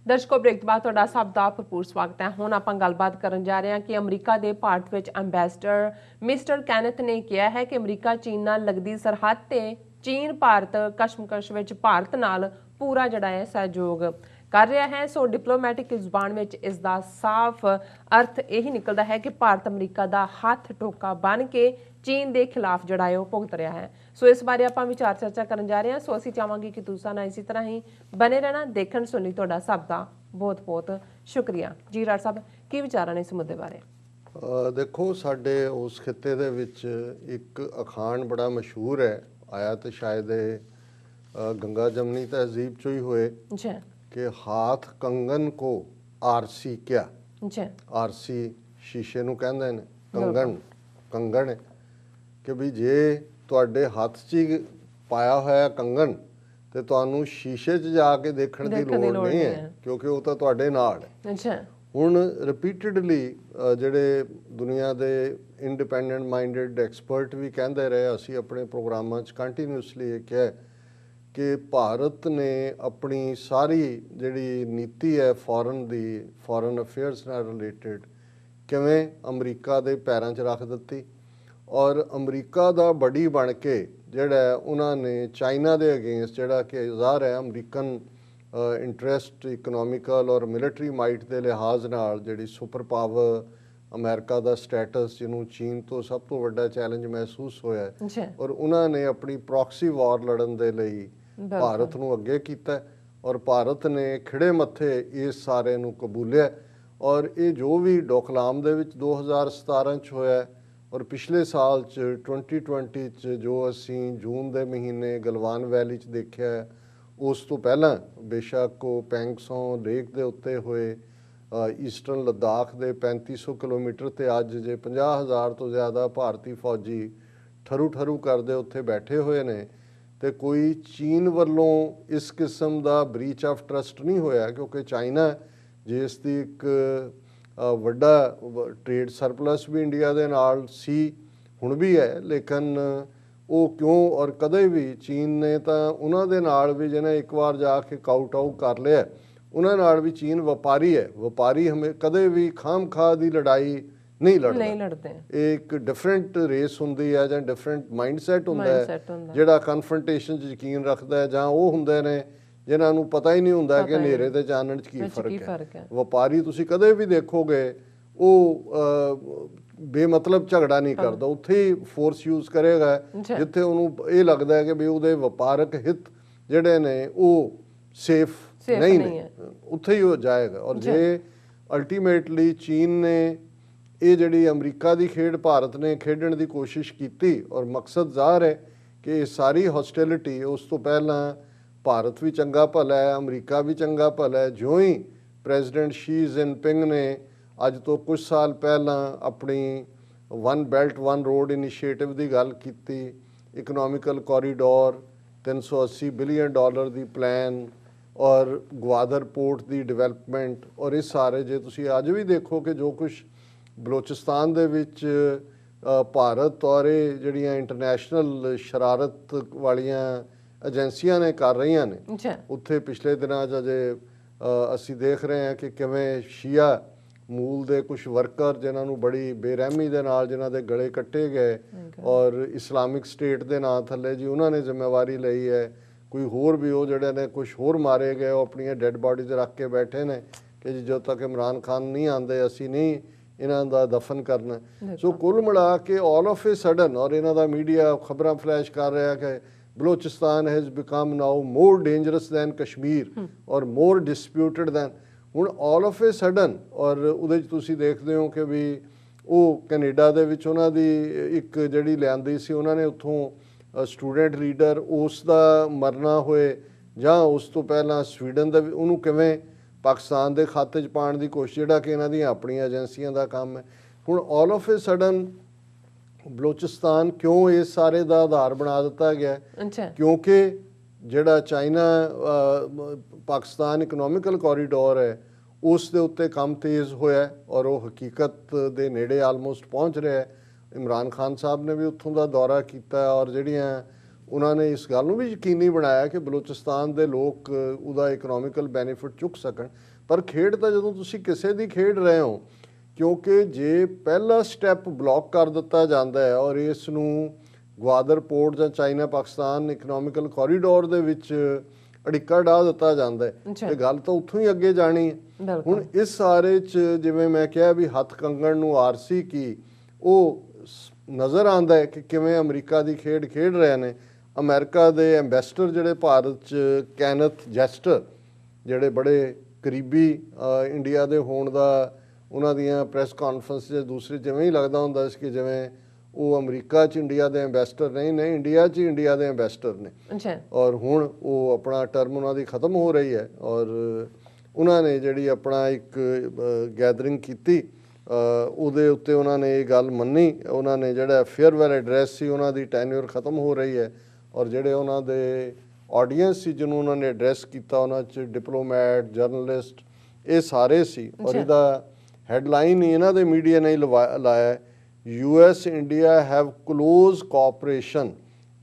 ਦਰਸ਼ਕੋ break ਤੋਂ ਬਾਅਦ ਤੁਹਾਡਾ ਸਭ ਦਾ ਭਰਪੂਰ ਸਵਾਗਤ ਹੈ। ਹੁਣ ਆਪਾਂ ਗੱਲਬਾਤ ਕਰਨ ਜਾ ਰਹੇ ਹਾਂ ਕਿ ਅਮਰੀਕਾ ਦੇ ਭਾਰਤ ਵਿੱਚ ਅੰਬੈਸਡਰ ਮਿਸਟਰ ਕੈਨਥ ਨੇ ਕਿਹਾ ਹੈ ਕਿ ਅਮਰੀਕਾ ਚੀਨ ਨਾਲ ਲੱਗਦੀ ਸਰਹੱਦ ਤੇ ਚੀਨ ਭਾਰਤ ਕਸ਼ਮਕਸ਼ ਵਿੱਚ ਭਾਰਤ ਨਾਲ ਪੂਰਾ ਜਿਹੜਾ ਹੈ ਸਹਿਯੋਗ ਕਰ ਰਿਹਾ ਹੈ। ਸੋ ਡਿਪਲੋਮੈਟਿਕ ਜ਼ੁਬਾਨ ਵਿੱਚ ਇਸ ਦਾ ਸਾਫ਼ ਅਰਥ ਇਹੀ ਨਿਕਲਦਾ ਹੈ ਕਿ ਭਾਰਤ ਅਮਰੀਕਾ ਦਾ ਹੱਥ ਟੋਕਾ ਬਣ ਕੇ ਚੀਨ ਦੇ ਖਿਲਾਫ ਜਿਹੜਾ ਹੈ ਉਹ ਭੁਗਤ ਰਿਹਾ ਹੈ। ਸੋ ਇਸ ਬਾਰੇ ਆਪਾਂ ਵਿਚਾਰ ਚਰਚਾ ਕਰਨ ਜਾ ਰਹੇ ਹਾਂ। ਸੋ ਅਸੀਂ ਚਾਹਾਂਗੇ ਕਿ ਤੁਸੀਂ ਨਾਲ ਇਸੇ ਤਰ੍ਹਾਂ ਹੀ ਬਨੇ ਰਹਿਣਾ। ਦੇਖਣ ਸੁਣ ਲਈ ਤੁਹਾਡਾ ਸਭ ਦਾ ਬਹੁਤ ਬਹੁਤ ਸ਼ੁਕਰੀਆ। ਜੀ ਰਾਜ ਸਾਹਿਬ, ਕੀ ਵਿਚਾਰਾਂ ਨੇ ਇਸ ਮੁੱਦੇ ਬਾਰੇ? ਦੇਖੋ, ਸਾਡੇ ਉਸ ਖਿੱਤੇ ਦੇ ਵਿੱਚ ਇੱਕ ਅਖਾਣ ਬੜਾ ਮਸ਼ਹੂਰ ਹੈ, ਆਇਆ ਤੇ ਸ਼ਾਇਦ ਇਹ ਗੰਗਾ ਜਮਨੀ ਤਹਿਜ਼ੀਬ ਚੋਂ ਹੀ ਹੋਏ ਜੀ ਕਿ ਹਾਥ ਕੰਗਨ ਕੋ ਆਰਸੀ ਕਿਆ। ਜੀ ਆਰਸੀ ਸ਼ੀਸ਼ੇ ਨੂੰ ਕਹਿੰਦੇ ਨੇ, ਕੰਗਣ ਕਿ ਵੀ ਜੇ ਤੁਹਾਡੇ ਹੱਥ 'ਚ ਹੀ ਪਾਇਆ ਹੋਇਆ ਕੰਗਣ ਤੇ ਤੁਹਾਨੂੰ ਸ਼ੀਸ਼ੇ 'ਚ ਜਾ ਕੇ ਦੇਖਣ ਦੀ ਲੋੜ ਨਹੀਂ ਹੈ, ਕਿਉਂਕਿ ਉਹ ਤਾਂ ਤੁਹਾਡੇ ਨਾਲ ਹੈ। ਅੱਛਾ, ਹੁਣ ਰਿਪੀਟਡਲੀ ਜਿਹੜੇ ਦੁਨੀਆ ਦੇ ਇੰਡੀਪੈਂਡੈਂਟ ਮਾਈਂਡਡ ਐਕਸਪਰਟ ਵੀ ਕਹਿੰਦੇ ਰਹੇ, ਅਸੀਂ ਆਪਣੇ ਪ੍ਰੋਗਰਾਮਾਂ 'ਚ ਕੰਟੀਨਿਊਸਲੀ ਇਹ ਕਿਹਾ ਕਿ ਭਾਰਤ ਨੇ ਆਪਣੀ ਸਾਰੀ ਜਿਹੜੀ ਨੀਤੀ ਹੈ ਫੋਰਨ ਅਫੇਅਰਸ ਨਾਲ ਰਿਲੇਟਡ, ਕਿਵੇਂ ਅਮਰੀਕਾ ਦੇ ਪੈਰਾਂ 'ਚ ਰੱਖ ਦਿੱਤੀ ਔਰ ਅਮਰੀਕਾ ਦਾ ਬੜੀ ਬਣ ਕੇ ਜਿਹੜਾ ਉਹਨਾਂ ਨੇ ਚਾਈਨਾ ਦੇ ਅਗੇਂਸਟ, ਜਿਹੜਾ ਕਿ ਜ਼ਾਹਰ ਹੈ ਅਮਰੀਕਨ ਇੰਟਰਸਟ ਇਕਨੋਮਿਕਲ ਔਰ ਮਿਲਟਰੀ ਮਾਈਟ ਦੇ ਲਿਹਾਜ਼ ਨਾਲ ਜਿਹੜੀ ਸੁਪਰ ਪਾਵਰ ਅਮਰੀਕਾ ਦਾ ਸਟੇਟਸ, ਜਿਹਨੂੰ ਚੀਨ ਤੋਂ ਸਭ ਤੋਂ ਵੱਡਾ ਚੈਲੰਜ ਮਹਿਸੂਸ ਹੋਇਆ ਔਰ ਉਹਨਾਂ ਨੇ ਆਪਣੀ ਪ੍ਰੋਕਸੀ ਵਾਰ ਲੜਨ ਦੇ ਲਈ ਭਾਰਤ ਨੂੰ ਅੱਗੇ ਕੀਤਾ ਔਰ ਭਾਰਤ ਨੇ ਖਿੜੇ ਮੱਥੇ ਇਸ ਸਾਰੇ ਨੂੰ ਕਬੂਲਿਆ। ਔਰ ਇਹ ਜੋ ਵੀ ਡੋਕਲਾਮ ਦੇ ਵਿੱਚ 2017 ਚ ਹੋਇਆ ਔਰ ਪਿਛਲੇ ਸਾਲ ਚ 2020 ਚ ਜੋ ਅਸੀਂ ਜੂਨ ਦੇ ਮਹੀਨੇ ਗਲਵਾਨ ਵੈਲੀ ਚ ਦੇਖਿਆ, ਉਸ ਤੋਂ ਪਹਿਲਾਂ ਬੇਸ਼ੱਕ ਉਹ ਪੈਂਗਸੋਂ ਲੇਕ ਦੇ ਉੱਤੇ ਹੋਏ ਈਸਟਰਨ ਲੱਦਾਖ ਦੇ 3500 ਕਿਲੋਮੀਟਰ ਤੇ ਅੱਜ ਜੇ 50,000 ਤੋਂ ਜ਼ਿਆਦਾ ਭਾਰਤੀ ਫੌਜੀ ਠਰੂ ਕਰਦੇ ਉੱਥੇ ਬੈਠੇ ਹੋਏ ਨੇ ਤੇ ਕੋਈ ਚੀਨ ਵੱਲੋਂ ਇਸ ਕਿਸਮ ਦਾ ਬ੍ਰੀਚ ਆਫ ਟਰਸਟ ਨਹੀਂ ਹੋਇਆ, ਕਿਉਂਕਿ ਚਾਈਨਾ ਜਿਸ ਦੀ ਇੱਕ ਵੱਡਾ ਟ੍ਰੇਡ ਸਰਪਲਸ ਵੀ ਇੰਡੀਆ ਦੇ ਨਾਲ ਸੀ, ਹੁਣ ਵੀ ਹੈ, ਲੇਕਿਨ ਉਹ ਕਿਉਂ ਔਰ ਕਦੇ ਵੀ ਚੀਨ ਨੇ ਤਾਂ ਉਹਨਾਂ ਦੇ ਨਾਲ ਵੀ ਜਿਹਨੇ ਇੱਕ ਵਾਰ ਜਾ ਕੇ ਕਾਊਟ ਆਊਟ ਕਰ ਲਿਆ, ਉਹਨਾਂ ਨਾਲ ਵੀ ਚੀਨ ਵਪਾਰੀ ਹੈ। ਵਪਾਰੀ ਕਦੇ ਵੀ ਖਾਮ-ਖਾ ਦੀ ਲੜਾਈ ਨਹੀਂ ਲੜਦੇ। ਇਹ ਇੱਕ ਡਿਫਰੈਂਟ ਰੇਸ ਹੁੰਦੀ ਹੈ ਜਾਂ ਡਿਫਰੈਂਟ ਮਾਈਂਡਸੈਟ ਹੁੰਦਾ ਹੈ, ਜਿਹੜਾ ਕਨਫਰੰਟੇਸ਼ਨ 'ਚ ਯਕੀਨ ਰੱਖਦਾ ਹੈ, ਜਾਂ ਉਹ ਹੁੰਦੇ ਨੇ ਜਿਨ੍ਹਾਂ ਨੂੰ ਪਤਾ ਹੀ ਨਹੀਂ ਹੁੰਦਾ ਕਿ ਹਨੇਰੇ ਤੇ ਚਾਨਣ 'ਚ ਕੀ ਫਰਕ ਹੈ। ਵਪਾਰੀ ਤੁਸੀਂ ਕਦੇ ਵੀ ਦੇਖੋਗੇ ਉਹ ਬੇਮਤਲਬ ਝਗੜਾ ਨਹੀਂ ਕਰਦਾ, ਉੱਥੇ ਹੀ ਫੋਰਸ ਯੂਜ਼ ਕਰੇਗਾ ਜਿੱਥੇ ਉਹਨੂੰ ਇਹ ਲੱਗਦਾ ਹੈ ਕਿ ਵੀ ਉਹਦੇ ਵਪਾਰਕ ਹਿੱਤ ਜਿਹੜੇ ਨੇ ਉਹ ਸੇਫ ਨਹੀਂ ਨੇ, ਉੱਥੇ ਹੀ ਉਹ ਜਾਏਗਾ। ਔਰ ਜੇ ਅਲਟੀਮੇਟਲੀ ਚੀਨ ਨੇ ਇਹ ਜਿਹੜੀ ਅਮਰੀਕਾ ਦੀ ਖੇਡ ਭਾਰਤ ਨੇ ਖੇਡਣ ਦੀ ਕੋਸ਼ਿਸ਼ ਕੀਤੀ ਔਰ ਮਕਸਦ ਜ਼ਾਹਰ ਹੈ ਕਿ ਇਹ ਸਾਰੀ ਹੌਸਟੈਲਿਟੀ, ਉਸ ਤੋਂ ਪਹਿਲਾਂ ਭਾਰਤ ਵੀ ਚੰਗਾ ਭਲਾ ਹੈ, ਅਮਰੀਕਾ ਵੀ ਚੰਗਾ ਭਲਾ ਹੈ। ਜਿਉਂ ਹੀ ਪ੍ਰੈਜ਼ੀਡੈਂਟ ਸ਼ੀ ਜਿਨਪਿੰਗ ਨੇ ਅੱਜ ਤੋਂ ਕੁਝ ਸਾਲ ਪਹਿਲਾਂ ਆਪਣੀ one belt one road initiative ਦੀ ਗੱਲ ਕੀਤੀ, ਇਕਨੋਮਿਕਲ ਕੋਰੀਡੋਰ, $380 ਬਿਲੀਅਨ ਦੀ ਪਲਾਨ ਔਰ ਗਵਾਦਰ ਪੋਰਟ ਦੀ ਡਿਵੈਲਪਮੈਂਟ, ਔਰ ਇਹ ਸਾਰੇ ਜੇ ਤੁਸੀਂ ਅੱਜ ਵੀ ਦੇਖੋ ਕਿ ਜੋ ਕੁਛ ਬਲੋਚਿਸਤਾਨ ਦੇ ਵਿੱਚ ਭਾਰਤ ਔਰ ਇਹ ਜਿਹੜੀਆਂ ਇੰਟਰਨੈਸ਼ਨਲ ਸ਼ਰਾਰਤ ਵਾਲੀਆਂ ਏਜੰਸੀਆਂ ਨੇ ਕਰ ਰਹੀਆਂ ਨੇ, ਉੱਥੇ ਪਿਛਲੇ ਦਿਨਾਂ 'ਚ ਅਜੇ ਅਸੀਂ ਦੇਖ ਰਹੇ ਹਾਂ ਕਿ ਕਿਵੇਂ ਸ਼ੀਆ ਮੂਲ ਦੇ ਕੁਛ ਵਰਕਰ ਜਿਨ੍ਹਾਂ ਨੂੰ ਬੜੀ ਬੇਰਹਿਮੀ ਦੇ ਨਾਲ ਜਿਨ੍ਹਾਂ ਦੇ ਗਲੇ ਕੱਟੇ ਗਏ ਔਰ ਇਸਲਾਮਿਕ ਸਟੇਟ ਦੇ ਨਾਂ ਥੱਲੇ ਜੀ ਉਹਨਾਂ ਨੇ ਜ਼ਿੰਮੇਵਾਰੀ ਲਈ ਹੈ, ਕੋਈ ਹੋਰ ਵੀ ਉਹ ਜਿਹੜੇ ਨੇ ਕੁਛ ਹੋਰ ਮਾਰੇ ਗਏ, ਉਹ ਆਪਣੀਆਂ ਡੈੱਡ ਬਾਡੀਜ਼ ਰੱਖ ਕੇ ਬੈਠੇ ਨੇ ਕਿ ਜੀ ਜਦੋਂ ਤੱਕ ਇਮਰਾਨ ਖਾਨ ਨਹੀਂ ਆਉਂਦੇ ਅਸੀਂ ਨਹੀਂ ਇਹਨਾਂ ਦਾ ਦਫਨ ਕਰਨਾ। ਸੋ ਕੁੱਲ ਮਿਲਾ ਕੇ ਆਲ ਆਫ ਏ ਸਡਨ, ਔਰ ਇਹਨਾਂ ਦਾ ਮੀਡੀਆ ਖਬਰਾਂ ਫਲੈਸ਼ ਕਰ ਰਿਹਾ ਕਿ Balochistan has become now more dangerous than Kashmir ਔਰ ਮੋਰ ਡਿਸਪਿਊਟਡ ਦੈਨ, ਹੁਣ ਆਲ ਆਫ ਏ ਸਡਨ। ਔਰ ਉਹਦੇ 'ਚ ਤੁਸੀਂ ਦੇਖਦੇ ਹੋ ਕਿ ਵੀ ਉਹ ਕੈਨੇਡਾ ਦੇ ਵਿੱਚ ਉਹਨਾਂ ਦੀ ਇੱਕ ਜਿਹੜੀ ਲਿਆਂਦੀ ਸੀ, ਉਹਨਾਂ ਨੇ ਉੱਥੋਂ ਸਟੂਡੈਂਟ ਲੀਡਰ ਉਸ ਦਾ ਮਰਨਾ ਹੋਏ, ਜਾਂ ਉਸ ਤੋਂ ਪਹਿਲਾਂ ਸਵੀਡਨ ਦਾ, ਉਹਨੂੰ ਕਿਵੇਂ ਪਾਕਿਸਤਾਨ ਦੇ ਖਾਤੇ 'ਚ ਪਾਉਣ ਦੀ ਕੋਸ਼ਿਸ਼, ਜਿਹੜਾ ਕਿ ਇਹਨਾਂ ਦੀਆਂ ਆਪਣੀਆਂ ਏਜੰਸੀਆਂ ਦਾ ਕੰਮ ਹੈ। ਹੁਣ all of A sudden Balochistan ਕਿਉਂ ਇਸ ਸਾਰੇ ਦਾ ਆਧਾਰ ਬਣਾ ਦਿੱਤਾ ਗਿਆ? ਕਿਉਂਕਿ ਜਿਹੜਾ ਚਾਈਨਾ ਪਾਕਿਸਤਾਨ ਇਕਨੋਮਿਕਲ ਕੋਰੀਡੋਰ ਹੈ, ਉਸ ਦੇ ਉੱਤੇ ਕੰਮ ਤੇਜ਼ ਹੋਇਆ ਔਰ ਉਹ ਹਕੀਕਤ ਦੇ ਨੇੜੇ ਆਲਮੋਸਟ ਪਹੁੰਚ ਰਿਹਾ ਹੈ। ਇਮਰਾਨ ਖਾਨ ਸਾਹਿਬ ਨੇ ਵੀ ਉੱਥੋਂ ਦਾ ਦੌਰਾ ਕੀਤਾ ਔਰ ਜਿਹੜੀਆਂ ਉਹਨਾਂ ਨੇ ਇਸ ਗੱਲ ਨੂੰ ਵੀ ਯਕੀਨੀ ਬਣਾਇਆ ਕਿ ਬਲੋਚਿਸਤਾਨ ਦੇ ਲੋਕ ਉਹਦਾ ਇਕਨੋਮਿਕਲ ਬੈਨੀਫਿਟ ਚੁੱਕ ਸਕਣ। ਪਰ ਖੇਡ ਤਾਂ ਜਦੋਂ ਤੁਸੀਂ ਕਿਸੇ ਦੀ ਖੇਡ ਰਹੇ ਹੋ, ਕਿਉਂਕਿ ਜੇ ਪਹਿਲਾ ਸਟੈਪ ਬਲੌਕ ਕਰ ਦਿੱਤਾ ਜਾਂਦਾ ਹੈ ਔਰ ਇਸ ਨੂੰ ਗਵਾਦਰ ਪੋਰਟ ਜਾਂ ਚਾਈਨਾ ਪਾਕਿਸਤਾਨ ਇਕਨੋਮਿਕਲ ਕੋਰੀਡੋਰ ਦੇ ਵਿੱਚ ਅੜਿੱਕਾ ਡਾ ਦਿੱਤਾ ਜਾਂਦਾ ਹੈ ਤੇ ਗੱਲ ਤਾਂ ਉੱਥੋਂ ਹੀ ਅੱਗੇ ਜਾਣੀ ਹੈ। ਹੁਣ ਇਸ ਸਾਰੇ 'ਚ ਜਿਵੇਂ ਮੈਂ ਕਿਹਾ ਵੀ ਹੱਥ ਕੰਗਣ ਨੂੰ ਆਰਸੀ ਕੀ, ਉਹ ਨਜ਼ਰ ਆਉਂਦਾ ਹੈ ਕਿ ਕਿਵੇਂ ਅਮਰੀਕਾ ਦੀ ਖੇਡ ਖੇਡ ਰਹੇ ਨੇ। ਅਮਰੀਕਾ ਦੇ ਐਂਬੈਸਡਰ ਜਿਹੜੇ ਭਾਰਤ 'ਚ ਕੈਨਥ ਜੈਸਟਰ, ਜਿਹੜੇ ਬੜੇ ਕਰੀਬੀ ਇੰਡੀਆ ਦੇ ਹੋਣ ਦਾ ਉਹਨਾਂ ਦੀਆਂ ਪ੍ਰੈਸ ਕਾਨਫਰੰਸ 'ਚ ਦੂਸਰੇ ਜਿਵੇਂ ਹੀ ਲੱਗਦਾ ਹੁੰਦਾ ਸੀ ਕਿ ਜਿਵੇਂ ਉਹ ਅਮਰੀਕਾ 'ਚ ਇੰਡੀਆ ਦੇ ਐਂਬੈਸਡਰ ਨਹੀਂ ਇੰਡੀਆ 'ਚ ਇੰਡੀਆ ਦੇ ਐਂਬੈਸਡਰ ਨੇ। ਔਰ ਹੁਣ ਉਹ ਆਪਣਾ ਟਰਮ ਉਹਨਾਂ ਦੀ ਖਤਮ ਹੋ ਰਹੀ ਹੈ ਔਰ ਉਹਨਾਂ ਨੇ ਜਿਹੜੀ ਆਪਣਾ ਇੱਕ ਗੈਦਰਿੰਗ ਕੀਤੀ ਉਹਦੇ ਉੱਤੇ ਉਹਨਾਂ ਨੇ ਇਹ ਗੱਲ ਮੰਨੀ। ਉਹਨਾਂ ਨੇ ਜਿਹੜਾ ਫੇਅਰਵੈਲ ਐਡਰੈਸ ਸੀ, ਉਹਨਾਂ ਦੀ ਟੈਨਿਓਰ ਖਤਮ ਹੋ ਰਹੀ ਹੈ ਔਰ ਜਿਹੜੇ ਉਹਨਾਂ ਦੇ ਆਡੀਅנס ਸੀ ਜਿਹਨੂੰ ਉਹਨਾਂ ਨੇ ਐਡਰੈਸ ਕੀਤਾ ਉਹਨਾਂ 'ਚ ਡਿਪਲੋਮੈਟ, ਜਰਨਲਿਸਟ, ਇਹ ਸਾਰੇ ਸੀ। ਔਰ ਇਹਦਾ ਹੈਡਲਾਈਨ ਹੀ ਇਹਨਾਂ ਦੇ ਮੀਡੀਆ ਨੇ ਲਾਇਆ, US India have close cooperation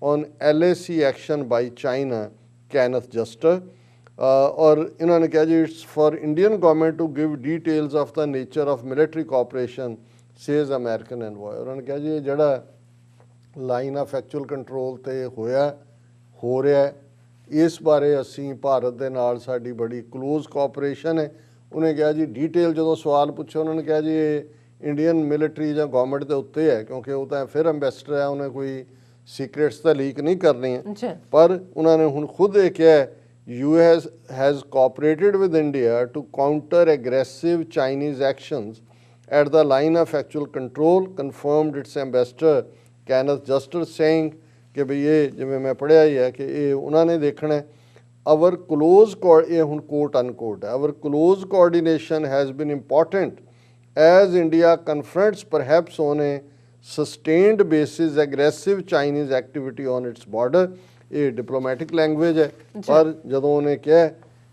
on LAC action by China, Kenneth Juster। और इन्होंने कहा जी it's for Indian government to give details of the nature of military cooperation, says American envoy। उन्होंने कहा जी जड़ा लाइन ऑफ एक्चुअल कंट्रोल ते होया हो रहा है इस बारे असी भारत दे नाल साडी बड़ी क्लोज कोऑपरेशन है। उन्हें कहा जी डिटेल जो सवाल पूछे उन्होंने कहा जी इंडियन मिलिटरी ਜਾਂ ਗਵਰਨਮੈਂਟ ਦੇ ਉੱਤੇ ਹੈ ਕਿਉਂਕਿ ਉਹ ਤਾਂ ਫਿਰ ਐਂਬੈਸਡਰ ਹੈ, ਉਹਨੇ ਕੋਈ ਸੀਕ੍ਰੇਟਸ ਤਾਂ ਲੀਕ ਨਹੀਂ ਕਰਨੀਆਂ। ਪਰ ਉਹਨਾਂ ਨੇ ਹੁਣ ਖੁਦ ਇਹ ਕਿਹਾ US has cooperated with India to counter aggressive Chinese actions at the line of actual control, confirmed its ambassador Kenneth Juster, saying ਕਿ ਵੀ ਇਹ ਜਿਵੇਂ ਮੈਂ ਪੜ੍ਹਿਆ ਹੀ ਹੈ ਕਿ ਇਹ ਉਹਨਾਂ ਨੇ ਦੇਖਣਾ ਹੈ। our close ਇਹ ਹੁਣ ਕੋਟ ਅਨਕੋਟ ਹੈ, our close coordination has been important as India confronts perhaps on a sustained basis aggressive Chinese activity on its border। ਇਹ ਡਿਪਲੋਮੈਟਿਕ ਲੈਂਗੁਏਜ ਹੈ। ਪਰ ਜਦੋਂ ਉਹਨੇ ਕਿਹਾ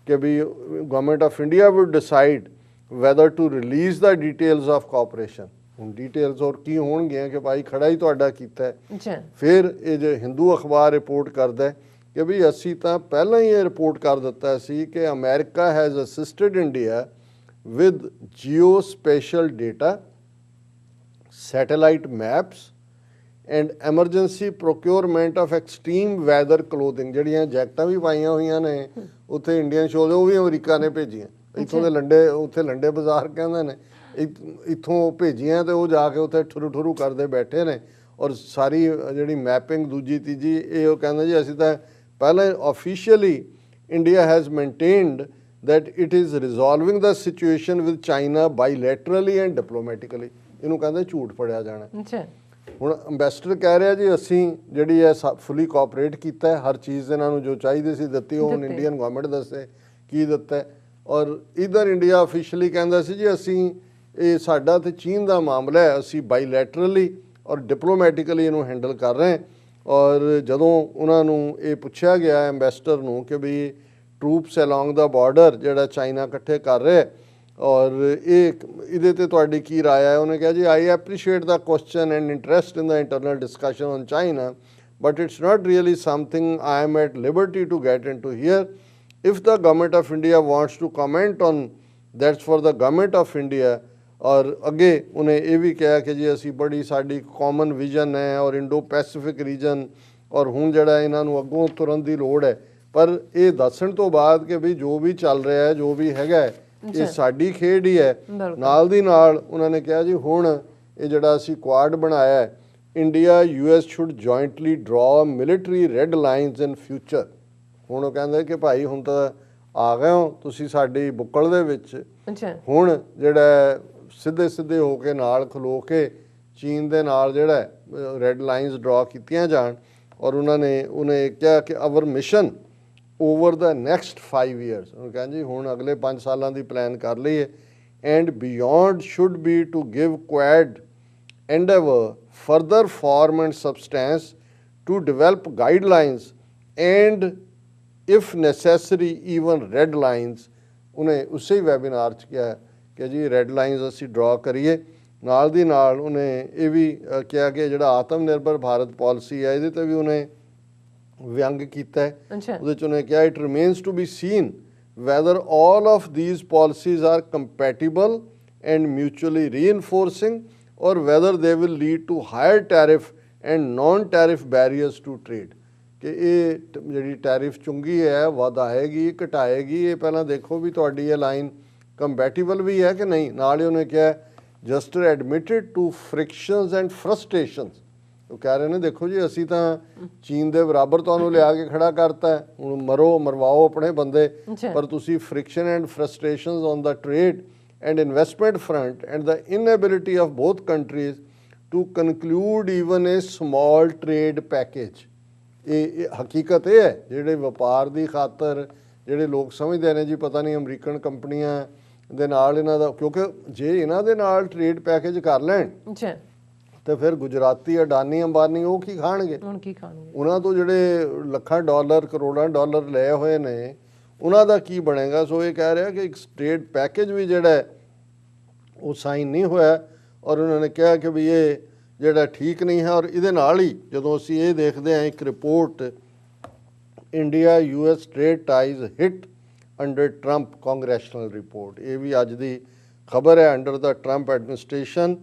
ਕਿ ਵੀ government of India would decide whether to release the details of cooperation, ਹੁਣ details ਹੋਰ ਕੀ ਹੋਣਗੀਆਂ ਕਿ ਭਾਈ ਖੜਾ ਹੀ ਤੁਹਾਡਾ ਕੀਤਾ ਹੈ। ਫਿਰ ਇਹ ਜੇ ਹਿੰਦੂ ਅਖਬਾਰ ਰਿਪੋਰਟ ਕਰਦਾ ਹੈ ਕਿ ਵੀ ਅਸੀਂ ਤਾਂ ਪਹਿਲਾਂ ਹੀ ਇਹ ਰਿਪੋਰਟ ਕਰ ਦਿੱਤਾ ਸੀ ਕਿ America has assisted India with geospatial data, satellite maps and emergency procurement of extreme weather clothing। ਜਿਹੜੀਆਂ ਜੈਕਟਾਂ ਵੀ ਪਾਈਆਂ ਹੋਈਆਂ ਨੇ ਉੱਥੇ ਇੰਡੀਅਨ ਸ਼ੋਜ਼ ਉਹ ਵੀ ਅਮਰੀਕਾ ਨੇ ਭੇਜੀਆਂ। ਇੱਥੋਂ ਦੇ ਲੰਡੇ ਉੱਥੇ ਲੰਡੇ ਬਾਜ਼ਾਰ ਕਹਿੰਦੇ ਨੇ ਇੱਥੋਂ ਭੇਜੀਆਂ ਤੇ ਉਹ ਜਾ ਕੇ ਉੱਥੇ ਠੁਰੂ ਠੁਰੂ ਕਰਦੇ ਬੈਠੇ ਨੇ ਔਰ ਸਾਰੀ ਜਿਹੜੀ ਮੈਪਿੰਗ ਦੂਜੀ ਤੀਜੀ ਇਹ ਉਹ ਕਹਿੰਦੇ ਜੀ ਅਸੀਂ ਤਾਂ ਪਹਿਲਾਂ officially India has maintained that it is resolving the situation with China bilaterally and diplomatically। ਇਹਨੂੰ ਕਹਿੰਦੇ ਝੂਠ ਫੜਿਆ ਜਾਣਾ। ਹੁਣ ਅੰਬੈਸਡਰ ਕਹਿ ਰਿਹਾ ਜੀ ਅਸੀਂ ਜਿਹੜੀ ਹੈ ਫੁੱਲੀ ਕੋਆਪਰੇਟ ਕੀਤਾ ਹੈ, ਹਰ ਚੀਜ਼ ਇਹਨਾਂ ਨੂੰ ਜੋ ਚਾਹੀਦੀ ਸੀ ਦਿੱਤੀ, ਉਹ ਹੁਣ ਇੰਡੀਅਨ ਗਵਰਨਮੈਂਟ ਦੱਸੇ ਕੀ ਦਿੱਤਾ ਹੈ। ਔਰ ਇਧਰ ਇੰਡੀਆ ਆਫੀਸ਼ੀਅਲੀ ਕਹਿੰਦਾ ਸੀ ਜੀ ਅਸੀਂ ਇਹ ਸਾਡਾ ਤੇ ਚੀਨ ਦਾ ਮਾਮਲਾ ਹੈ, ਅਸੀਂ ਬਾਈਲੈਟਰਲੀ ਔਰ ਡਿਪਲੋਮੈਟਿਕਲੀ ਇਹਨੂੰ ਹੈਂਡਲ ਕਰ ਰਹੇ। ਔਰ ਜਦੋਂ ਉਹਨਾਂ ਨੂੰ ਇਹ ਪੁੱਛਿਆ ਗਿਆ ਅੰਬੈਸਡਰ ਨੂੰ ਕਿ ਵੀ ਟਰੂਪਸ ਅਲੋਂਗ ਦਾ ਬਾਰਡਰ ਜਿਹੜਾ ਚਾਈਨਾ ਇਕੱਠੇ ਕਰ ਰਿਹਾ ਔਰ ਇਹਦੇ ਤੇ ਤੁਹਾਡੀ ਕੀ ਰਾਏ ਹੈ, ਉਹਨੇ ਕਿਹਾ ਜੀ I appreciate the question and interest in the internal discussion on China but it's not really something I am at liberty to get into here. If the government of India wants to comment on that's for the government of India. ਔਰ ਅੱਗੇ ਉਹਨੇ ਇਹ ਵੀ ਕਿਹਾ ਕਿ ਜੀ ਅਸੀਂ ਬੜੀ ਸਾਡੀ ਕਾਮਨ ਵਿਜ਼ਨ ਹੈ ਔਰ ਇੰਡੋ ਪੈਸੀਫਿਕ ਰੀਜਨ ਔਰ ਹੁਣ ਜਿਹੜਾ ਇਹਨਾਂ ਨੂੰ ਅੱਗੋਂ ਤੁਰਨ ਦੀ ਲੋੜ ਹੈ। ਪਰ ਇਹ ਦੱਸਣ ਤੋਂ ਬਾਅਦ ਕਿ ਵੀ ਜੋ ਵੀ ਚੱਲ ਰਿਹਾ ਹੈ ਜੋ ਵੀ ਹੈਗਾ ਇਹ ਸਾਡੀ ਖੇਡ ਹੀ ਹੈ। ਨਾਲ ਦੀ ਨਾਲ ਉਹਨਾਂ ਨੇ ਕਿਹਾ ਜੀ ਹੁਣ ਇਹ ਜਿਹੜਾ ਅਸੀਂ ਕੁਆਡ ਬਣਾਇਆ ਹੈ ਇੰਡੀਆ US ਸ਼ੁੱਡ ਜੁਆਇੰਟਲੀ ਡਰਾ military red lines in future. ਹੁਣ ਉਹ ਕਹਿੰਦੇ ਕਿ ਭਾਈ ਹੁਣ ਤਾਂ ਆ ਗਏ ਹੋ ਤੁਸੀਂ ਸਾਡੀ ਬੁੱਕਲ ਦੇ ਵਿੱਚ, ਹੁਣ ਜਿਹੜਾ ਸਿੱਧੇ ਸਿੱਧੇ ਹੋ ਕੇ ਨਾਲ ਖਲੋ ਕੇ ਚੀਨ ਦੇ ਨਾਲ ਜਿਹੜਾ ਰੈੱਡ ਲਾਈਨਸ ਡਰਾ ਕੀਤੀਆਂ ਜਾਣ। ਔਰ ਉਹਨੇ ਕਿਹਾ ਕਿ ਆਵਰ ਮਿਸ਼ਨ ਓਵਰ ਦਾ ਨੈਕਸਟ 5 years, ਉਹ ਕਹਿੰਦੇ ਜੀ ਹੁਣ ਅਗਲੇ 5 ਸਾਲਾਂ ਦੀ ਪਲਾਨ ਕਰ ਲਈ ਹੈ। And beyond should be to give quad endeavor further form and substance to develop guidelines and if necessary even red lines। ਉਹਨੇ ਉਸੇ ਹੀ ਵੈਬੀਨਾਰ 'ਚ ਕਿਹਾ ਕਿ ਜੀ ਰੈੱਡ ਲਾਈਨਸ ਅਸੀਂ ਡਰਾ ਕਰੀਏ। ਨਾਲ ਦੀ ਨਾਲ ਉਹਨੇ ਇਹ ਵੀ ਕਿਹਾ ਕਿ ਜਿਹੜਾ ਆਤਮ ਨਿਰਭਰ ਭਾਰਤ ਪਾਲਿਸੀ ਹੈ ਇਹਦੇ 'ਤੇ ਵੀ ਉਹਨੇ ਵਿਅੰਗ ਕੀਤਾ ਹੈ। ਅੱਛਾ ਉਹਦੇ 'ਚ ਉਹਨੇ ਕਿਹਾ it remains to be seen whether all of these policies are compatible and mutually reinforcing or whether they will lead to higher tariff and non-tariff barriers to trade ਕਿ ਇਹ ਜਿਹੜੀ ਟੈਰਿਫ ਚੁੰਗੀ ਹੈ ਵਧਾਏਗੀ ਘਟਾਏਗੀ, ਇਹ ਪਹਿਲਾਂ ਦੇਖੋ ਵੀ ਤੁਹਾਡੀ ਇਹ ਲਾਈਨ ਕੰਪੈਟੀਬਲ ਵੀ ਹੈ ਕਿ ਨਹੀਂ। ਨਾਲ ਹੀ ਉਹਨੇ ਕਿਹਾ justice admitted to ਫ੍ਰਿਕਸ਼ਨਸ and frustrations, ਉਹ ਕਹਿ ਰਹੇ ਨੇ ਦੇਖੋ ਜੀ ਅਸੀਂ ਤਾਂ ਚੀਨ ਦੇ ਬਰਾਬਰ ਤੁਹਾਨੂੰ ਲਿਆ ਕੇ ਖੜਾ ਕਰਤਾ ਹੈ, ਹੁਣ ਮਰੋ ਮਰਵਾਓ ਆਪਣੇ ਬੰਦੇ, ਪਰ ਤੁਸੀਂ friction and frustrations on the trade and investment front and the inability of both countries to conclude even a small trade package. ਇਹ ਹਕੀਕਤ ਇਹ ਹੈ ਜਿਹੜੇ ਵਪਾਰ ਦੀ ਖਾਤਰ ਜਿਹੜੇ ਲੋਕ ਸਮਝਦੇ ਨੇ ਜੀ ਪਤਾ ਨਹੀਂ ਅਮਰੀਕਨ ਕੰਪਨੀਆਂ ਦੇ ਨਾਲ ਇਹਨਾਂ ਦਾ, ਕਿਉਂਕਿ ਜੇ ਇਹਨਾਂ ਦੇ ਨਾਲ ਟ੍ਰੇਡ ਪੈਕੇਜ ਕਰ ਲੈਣ ਤੇ ਫਿਰ ਗੁਜਰਾਤੀ ਅਡਾਨੀ ਅੰਬਾਨੀ ਉਹ ਕੀ ਖਾਣਗੇ, ਉਹਨਾਂ ਤੋਂ ਜਿਹੜੇ ਲੱਖਾਂ ਡਾਲਰ ਕਰੋੜਾਂ ਡਾਲਰ ਲਏ ਹੋਏ ਨੇ ਉਹਨਾਂ ਦਾ ਕੀ ਬਣੇਗਾ। ਸੋ ਇਹ ਕਹਿ ਰਿਹਾ ਕਿ ਇੱਕ ਟ੍ਰੇਡ ਪੈਕੇਜ ਵੀ ਜਿਹੜਾ ਹੈ ਉਹ ਸਾਈਨ ਨਹੀਂ ਹੋਇਆ ਔਰ ਉਹਨਾਂ ਨੇ ਕਿਹਾ ਕਿ ਵੀ ਇਹ ਜਿਹੜਾ ਠੀਕ ਨਹੀਂ ਹੈ। ਔਰ ਇਹਦੇ ਨਾਲ ਹੀ ਜਦੋਂ ਅਸੀਂ ਇਹ ਦੇਖਦੇ ਹਾਂ ਇੱਕ report India US trade ties hit under Trump congressional report, ਇਹ ਵੀ ਅੱਜ ਦੀ ਖਬਰ ਹੈ। Under the Trump administration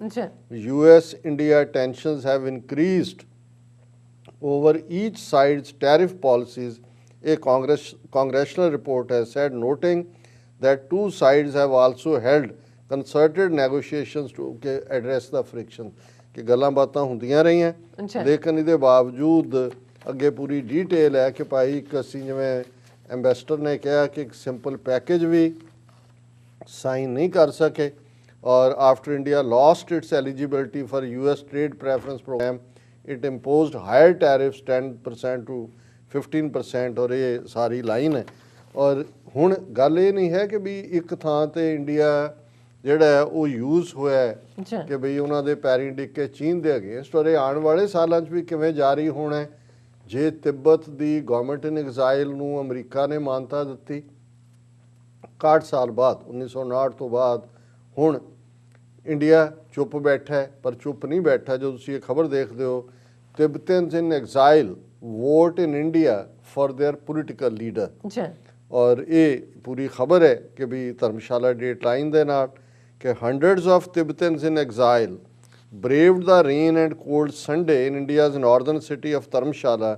US India tensions have increased over each side's tariff policies, a congressional report has said, noting that two sides have also held concerted negotiations to address the friction ਕਿ ਗੱਲਾਂ ਬਾਤਾਂ ਹੁੰਦੀਆਂ ਰਹੀਆਂ, ਲੇਕਿਨ ਇਹਦੇ ਬਾਵਜੂਦ ਅੱਗੇ ਪੂਰੀ detail ਹੈ ਕਿ ਭਾਈ ਇੱਕ ਅਸੀਂ ਜਿਵੇਂ ਐਂਬੈਸਡਰ ਨੇ ਕਿਹਾ ਕਿ ਇੱਕ ਸਿੰਪਲ ਪੈਕੇਜ ਵੀ ਸਾਈਨ ਨਹੀਂ ਕਰ ਸਕੇ। ਔਰ after India lost its eligibility for US trade preference program, it imposed higher tariffs 10% to 15%, ਔਰ ਇਹ ਸਾਰੀ ਲਾਈਨ ਹੈ। ਔਰ ਹੁਣ ਗੱਲ ਇਹ ਨਹੀਂ ਹੈ ਕਿ ਵੀ ਇੱਕ ਥਾਂ ਤੇ ਇੰਡੀਆ ਜਿਹੜਾ ਉਹ ਯੂਜ਼ ਹੋਇਆ ਕਿ ਬਈ ਉਹਨਾਂ ਦੇ ਪੈਰੀਂ ਡਿੱਗ ਕੇ ਚੀਨ ਦੇ ਅਗੇਂਸਟ, ਔਰ ਇਹ ਆਉਣ ਵਾਲੇ ਸਾਲਾਂ 'ਚ ਵੀ ਕਿਵੇਂ ਜਾਰੀ ਹੋਣਾ ਹੈ। ਜੇ ਤਿੱਬਤ ਦੀ ਗਵਰਨਮੈਂਟ ਇਨ ਐਗਜ਼ਾਈਲ ਨੂੰ ਅਮਰੀਕਾ ਨੇ ਮਾਨਤਾ ਦਿੱਤੀ 61 ਸਾਲ ਬਾਅਦ 1959 ਤੋਂ ਬਾਅਦ, ਹੁਣ ਇੰਡੀਆ ਚੁੱਪ ਬੈਠਾ ਹੈ, ਪਰ ਚੁੱਪ ਨਹੀਂ ਬੈਠਾ। ਜੋ ਤੁਸੀਂ ਇਹ ਖਬਰ ਦੇਖਦੇ ਹੋ Tibetans in exile vote in India for their political leader, ਔਰ ਇਹ ਪੂਰੀ ਖਬਰ ਹੈ ਕਿ ਵੀ ਧਰਮਸ਼ਾਲਾ ਡੇਟ ਲਾਈਨ ਦੇ ਨਾਲ ਕਿ hundreds of Tibetans in exile braved the rain and cold Sunday in India's northern city of Dharamshala,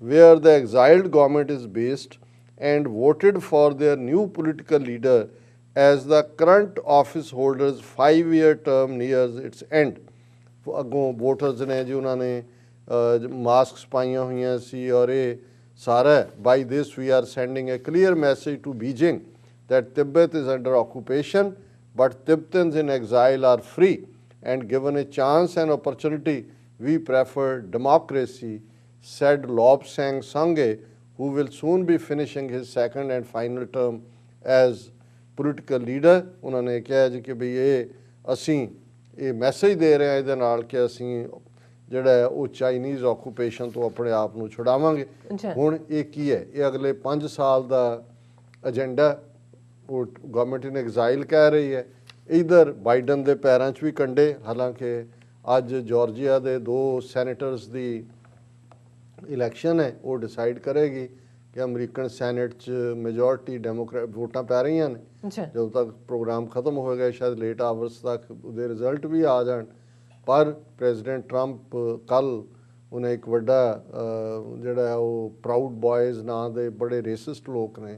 where the exiled government is based, and voted for their new political leader as the current office holder's 5-year term nears its end. ਅੱਗੋਂ voters ਨੇ ਜੀ ਉਹਨਾਂ ਨੇ masks ਪਾਈਆਂ ਹੋਈਆਂ ਸੀ ਔਰ ਇਹ ਸਾਰਾ by this we are sending a clear message to Beijing that Tibet is under occupation but Tibetans in exile are free and given a chance and opportunity we prefer democracy, said Lobsang Sangye, who will soon be finishing his second and final term as political leader. ਉਹਨਾਂ ਨੇ ਕਿਹਾ ਜੀ ਕਿ ਵੀ ਇਹ ਅਸੀਂ ਇਹ message ਦੇ ਰਹੇ ਹਾਂ ਇਹਦੇ ਨਾਲ ਕਿ ਅਸੀਂ ਜਿਹੜਾ ਉਹ ਚਾਈਨੀਜ਼ ਆਕੂਪੇਸ਼ਨ ਤੋਂ ਆਪਣੇ ਆਪ ਨੂੰ ਛੁਡਾਵਾਂਗੇ। ਹੁਣ ਇਹ ਕੀ ਹੈ, ਇਹ ਅਗਲੇ 5 ਸਾਲ ਦਾ ਏਜੰਡਾ ਉਹ ਗਵਰਨਮੈਂਟ ਇਨ ਐਗਜ਼ਾਈਲ ਕਹਿ ਰਹੀ ਹੈ। ਇਧਰ ਬਾਈਡਨ ਦੇ ਪੈਰਾਂ 'ਚ ਵੀ ਕੰਡੇ, ਹਾਲਾਂਕਿ ਅੱਜ ਜਾਰਜੀਆ ਦੇ 2 ਸੈਨੇਟਰਸ ਦੀ ਇਲੈਕਸ਼ਨ ਹੈ, ਉਹ ਡਿਸਾਈਡ ਕਰੇਗੀ ਕਿ ਅਮਰੀਕਨ ਸੈਨੇਟ 'ਚ ਮੈਜੋਰਟੀ ਡੈਮੋਕ੍ਰੈਟ ਵੋਟਾਂ ਪੈ ਰਹੀਆਂ ਨੇ। ਜਦੋਂ ਤੱਕ ਪ੍ਰੋਗਰਾਮ ਖਤਮ ਹੋਏਗਾ ਸ਼ਾਇਦ ਲੇਟ ਆਵਰਸ ਤੱਕ ਉਹਦੇ ਰਿਜ਼ਲਟ ਵੀ ਆ ਜਾਣ। ਪਰ ਪ੍ਰੈਜ਼ੀਡੈਂਟ ਟਰੰਪ ਕੱਲ੍ਹ ਉਹਨੇ ਇੱਕ ਵੱਡਾ ਜਿਹੜਾ ਉਹ ਪ੍ਰਾਊਡ ਬॉयਜ਼ ਨਾਂ ਦੇ ਬੜੇ ਰੇਸਿਸਟ ਲੋਕ ਨੇ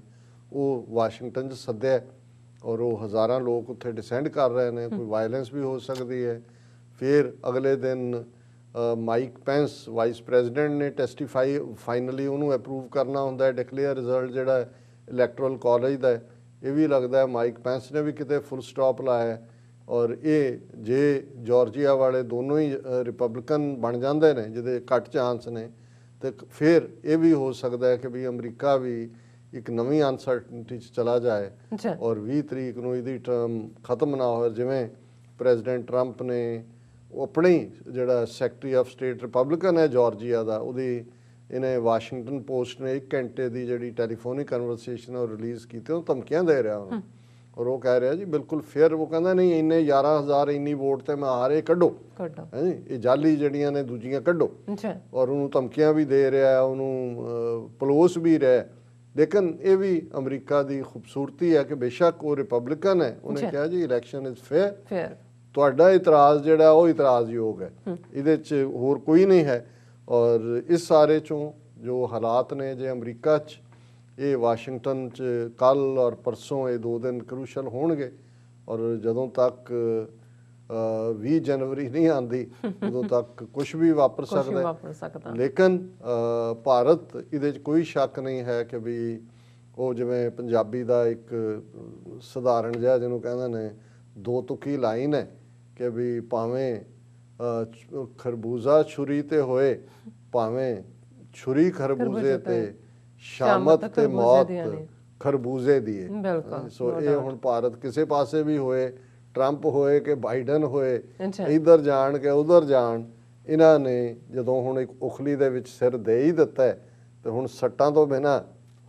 ਉਹ ਵਾਸ਼ਿੰਗਟਨ 'ਚ ਸੱਦਿਆ ਔਰ ਉਹ ਹਜ਼ਾਰਾਂ ਲੋਕ ਉੱਥੇ ਡਿਸੈਂਡ ਕਰ ਰਹੇ ਨੇ, ਕੋਈ ਵਾਇਲੈਂਸ ਵੀ ਹੋ ਸਕਦੀ ਹੈ। ਫਿਰ ਅਗਲੇ ਦਿਨ ਮਾਈਕ ਪੈਂਸ ਵਾਈਸ ਪ੍ਰੈਜ਼ੀਡੈਂਟ ਨੇ ਟੈਸਟੀਫਾਈ ਫਾਈਨਲੀ ਉਹਨੂੰ ਅਪਰੂਵ ਕਰਨਾ ਹੁੰਦਾ ਹੈ ਡਿਕਲੇਅਰ ਰਿਜ਼ਲਟ ਜਿਹੜਾ ਇਲੈਕਟਰਲ ਕਾਲਜ ਦਾ। ਇਹ ਵੀ ਲੱਗਦਾ ਹੈ ਮਾਈਕ ਪੈਂਸ ਨੇ ਵੀ ਕਿਤੇ ਫੁੱਲ ਸਟਾਪ ਲਾਇਆ ਔਰ ਇਹ ਜੇ ਜਾਰਜੀਆ ਵਾਲੇ ਦੋਨੋਂ ਹੀ ਰਿਪਬਲਿਕਨ ਬਣ ਜਾਂਦੇ ਨੇ ਜਿਹਦੇ ਘੱਟ ਚਾਂਸ ਨੇ ਤੇ ਫਿਰ ਇਹ ਵੀ ਹੋ ਸਕਦਾ ਹੈ ਕਿ ਵੀ ਅਮਰੀਕਾ ਵੀ ਇੱਕ ਨਵੀਂ ਅਨਸਰਟਨਟੀ 'ਚ ਚਲਾ ਜਾਏ ਔਰ 20 ਤਰੀਕ ਨੂੰ ਇਹਦੀ ਟਰਮ ਖਤਮ ਨਾ ਹੋਏ। ਜਿਵੇਂ ਪ੍ਰੈਜ਼ੀਡੈਂਟ ਟਰੰਪ ਨੇ ਆਪਣੀ ਜਿਹੜਾ ਸੈਕਟਰੀ ਆਫ ਸਟੇਟ ਰਿਪਬਲਿਕਨ ਹੈ ਜਾਰਜੀਆ ਦਾ, ਉਹਦੀ ਇਹਨੇ ਵਾਸ਼ਿੰਗਟਨ ਪੋਸਟ ਨੇ 1 ਘੰਟੇ ਦੀ ਜਿਹੜੀ ਟੈਲੀਫੋਨਿਕ ਕਨਵਰਸੇਸ਼ਨ ਉਹ ਰਿਲੀਜ਼ ਕੀਤੀ, ਉਹ ਧਮਕੀਆਂ ਦੇ ਰਿਹਾ ਉਹਨੂੰ ਔਰ ਉਹ ਕਹਿ ਰਿਹਾ ਜੀ ਬਿਲਕੁਲ ਫੇਅਰ। ਉਹ ਕਹਿੰਦਾ ਨਹੀਂ ਇੰਨੇ 11,000 ਇੰਨੀ ਵੋਟ ਤੇ ਮੈਂ ਹਾਰੇ, ਕੱਢੋ ਕੱਢੋ। ਹੈ ਜੀ, ਇਹ ਜਾਲੀ ਜਿਹੜੀਆਂ ਨੇ ਦੂਜੀਆਂ ਕੱਢੋ। ਅੱਛਾ। ਔਰ ਉਹਨੂੰ ਧਮਕੀਆਂ ਵੀ ਦੇ ਰਿਹਾ, ਉਹਨੂੰ ਪਲੋਸ ਵੀ ਰਿਹਾ। ਲੇਕਿਨ ਇਹ ਵੀ ਅਮਰੀਕਾ ਦੀ ਖੂਬਸੂਰਤੀ ਹੈ ਕਿ ਬੇਸ਼ੱਕ ਉਹ ਰਿਪਬਲਿਕਨ ਹੈ, ਉਹਨੇ ਕਿਹਾ ਜੀ ਇਲੈਕਸ਼ਨ ਇਜ਼ ਫੇਅਰ। ਫੇਅਰ ਤੁਹਾਡਾ ਇਤਰਾਜ਼ ਜਿਹੜਾ ਉਹ ਇਤਰਾਜ਼ਯੋਗ ਹੈ, ਇਹਦੇ 'ਚ ਹੋਰ ਕੋਈ ਨਹੀਂ ਹੈ। ਔਰ ਇਸ ਸਾਰੇ 'ਚੋਂ ਜੋ ਹਾਲਾਤ ਨੇ, ਜੇ ਅਮਰੀਕਾ 'ਚ ਇਹ ਵਾਸ਼ਿੰਗਟਨ 'ਚ ਕੱਲ੍ਹ ਔਰ ਪਰਸੋਂ ਇਹ 2 ਦਿਨ ਕਰੂਸ਼ਲ ਹੋਣਗੇ। ਔਰ ਜਦੋਂ ਤੱਕ 20 ਜਨਵਰੀ ਨਹੀਂ ਆਉਂਦੀ ਉਦੋਂ ਤੱਕ ਕੁਝ ਵੀ ਵਾਪਰ ਸਕਦਾ। ਲੇਕਿਨ ਭਾਰਤ ਇਹਦੇ 'ਚ ਕੋਈ ਸ਼ੱਕ ਨਹੀਂ ਹੈ ਕਿ ਵੀ ਉਹ ਜਿਵੇਂ ਪੰਜਾਬੀ ਦਾ ਇੱਕ ਸਧਾਰਨ ਜਿਹਾ ਜਿਹਨੂੰ ਕਹਿੰਦੇ ਨੇ 2 ਤੁਕੀ ਲਾਈਨ ਹੈ ਕਿ ਵੀ ਭਾਵੇਂ ਖਰਬੂਜ਼ਾ ਛੁਰੀ ਤੇ ਹੋਏ, ਭਾਵੇਂ ਛੁਰੀ ਖਰਬੂਜ਼ੇ ਤੇ, ਸ਼ਾਮਤ ਤੇ ਮੌਤ ਖਰਬੂਜ਼ੇ ਦੀ ਹੈ। ਸੋ ਇਹ ਹੁਣ ਭਾਰਤ ਕਿਸੇ ਪਾਸੇ ਵੀ ਹੋਏ, ਟਰੰਪ ਹੋਏ ਕਿ ਬਾਈਡਨ ਹੋਏ, ਇੱਧਰ ਜਾਣ ਕਿ ਉਧਰ ਜਾਣ, ਇਹਨਾਂ ਨੇ ਜਦੋਂ ਹੁਣ ਇੱਕ ਉਖਲੀ ਦੇ ਵਿੱਚ ਸਿਰ ਦੇ ਹੀ ਦਿੱਤਾ ਹੈ ਤੇ ਹੁਣ ਸੱਟਾਂ ਤੋਂ ਬਿਨਾਂ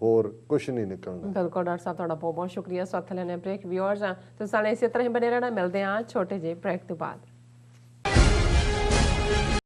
ਹੋਰ ਕੁਝ ਨਹੀਂ ਨਿਕਲਣਾ। ਬਿਲਕੁਲ ਡਾਕਟਰ ਸਾਹਿਬ, ਤੁਹਾਡਾ ਬਹੁਤ ਬਹੁਤ ਸ਼ੁਕਰੀਆ। ਸਾਥ ਲੈਣੇ ਬ੍ਰੇਕ। ਵਿਊਅਰਸ ਆ ਤੁਸੀਂ ਸਾਡੇ ਇਸੇ ਤਰ੍ਹਾਂ ਹੀ ਬਣੇ ਰਹਿਣਾ। ਮਿਲਦੇ ਹਾਂ ਛੋਟੇ ਜਿਹੇ ਬ੍ਰੇਕ ਤੋਂ ਬਾਅਦ।